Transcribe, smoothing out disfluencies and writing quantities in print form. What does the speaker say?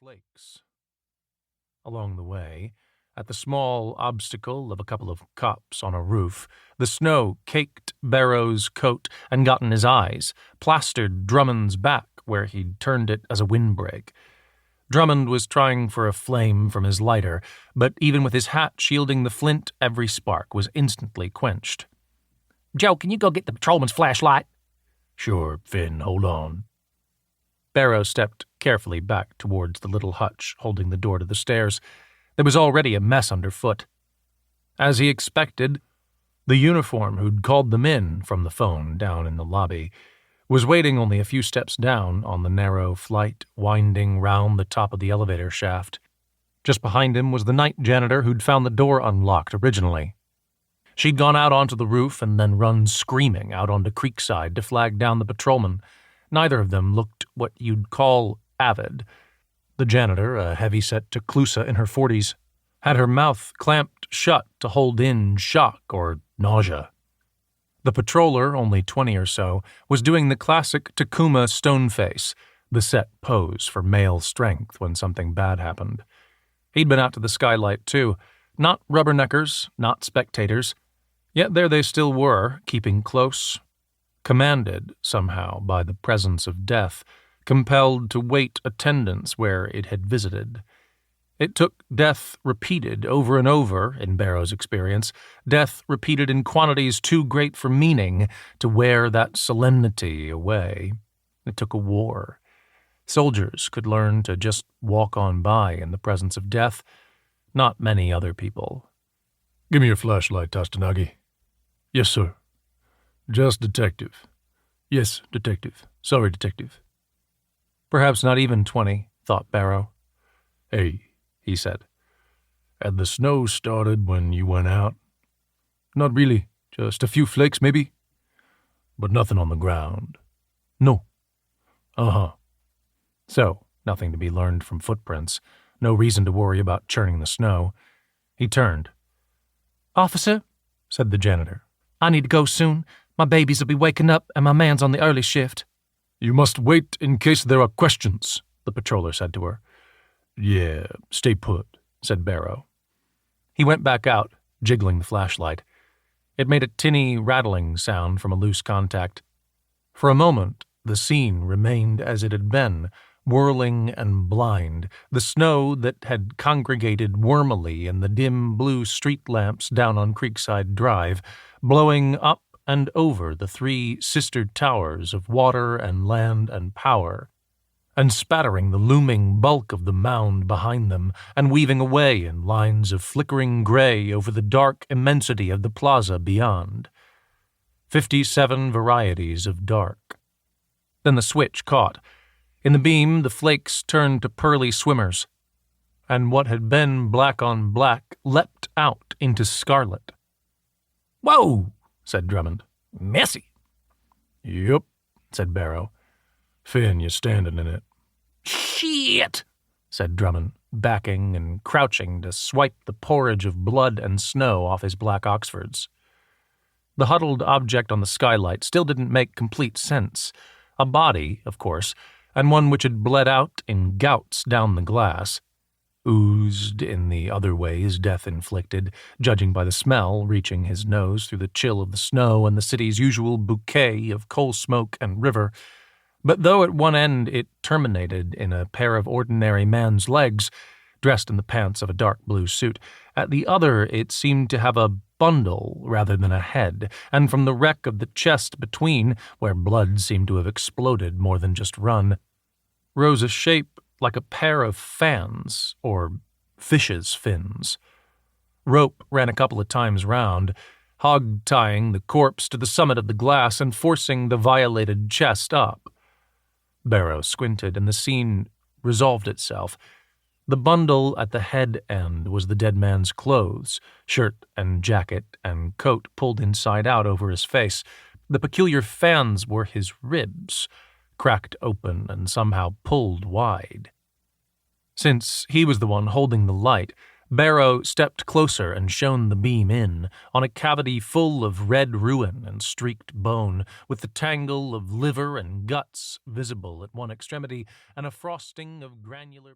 flakes. Along the way, at the small obstacle of a couple of cops on a roof, the snow caked Barrow's coat and got in his eyes, plastered Drummond's back where he'd turned it as a windbreak. Drummond was trying for a flame from his lighter, but even with his hat shielding the flint, every spark was instantly quenched. "Joe, can you go get the patrolman's flashlight?" "Sure, Finn, hold on." Barrow stepped carefully back towards the little hutch holding the door to the stairs. There was already a mess underfoot. As he expected, the uniform who'd called them in from the phone down in the lobby was waiting only a few steps down on the narrow flight winding round the top of the elevator shaft. Just behind him was the night janitor who'd found the door unlocked originally. She'd gone out onto the roof and then run screaming out onto Creekside to flag down the patrolman. Neither of them looked what you'd call avid. The janitor, a heavy-set Teclusa in her 40s, had her mouth clamped shut to hold in shock or nausea. The patroller, only 20 or so, was doing the classic Takuma stone face, the set pose for male strength when something bad happened. He'd been out to the skylight, too. Not rubberneckers, not spectators. Yet there they still were, keeping close. Commanded, somehow, by the presence of death, compelled to wait attendance where it had visited. It took death repeated over and over, in Barrow's experience, death repeated in quantities too great for meaning, to wear that solemnity away. It took a war. Soldiers could learn to just walk on by in the presence of death. Not many other people. "Give me your flashlight, Tastanagi." "Yes, sir." "Just detective." "Yes, detective. Sorry, detective." Perhaps not even 20, thought Barrow. "Hey," he said. "Had the snow started when you went out?" "Not really. Just a few flakes, maybe." "But nothing on the ground?" "No." "Uh-huh." So, nothing to be learned from footprints. No reason to worry about churning the snow. He turned. "Officer," said the janitor. "I need to go soon. My babies will be waking up, and my man's on the early shift." "You must wait in case there are questions," the patroller said to her. "Yeah, stay put," said Barrow. He went back out, jiggling the flashlight. It made a tinny, rattling sound from a loose contact. For a moment, the scene remained as it had been, whirling and blind, the snow that had congregated wormily in the dim blue street lamps down on Creekside Drive, blowing up and over the three sister towers of water and land and power, and spattering the looming bulk of the mound behind them, and weaving away in lines of flickering gray over the dark immensity of the plaza beyond. 57 varieties of dark. Then the switch caught. In the beam, the flakes turned to pearly swimmers, and what had been black on black leapt out into scarlet. "Whoa!" said Drummond. "Messy." "Yup," said Barrow. "Finn, you're standing in it." "Shit!" said Drummond, backing and crouching to swipe the porridge of blood and snow off his black Oxfords. The huddled object on the skylight still didn't make complete sense. A body, of course, and one which had bled out in gouts down the glass. Oozed in the other ways death inflicted, judging by the smell reaching his nose through the chill of the snow and the city's usual bouquet of coal smoke and river. But though at one end it terminated in a pair of ordinary man's legs, dressed in the pants of a dark blue suit, at the other it seemed to have a bundle rather than a head, and from the wreck of the chest between, where blood seemed to have exploded more than just run, rose a shape like a pair of fans, or fish's fins. Rope ran a couple of times round, hog-tying the corpse to the summit of the glass and forcing the violated chest up. Barrow squinted, and the scene resolved itself. The bundle at the head end was the dead man's clothes, shirt and jacket and coat pulled inside out over his face. The peculiar fans were his ribs, cracked open and somehow pulled wide. Since he was the one holding the light, Barrow stepped closer and shone the beam in, on a cavity full of red ruin and streaked bone, with the tangle of liver and guts visible at one extremity, and a frosting of granular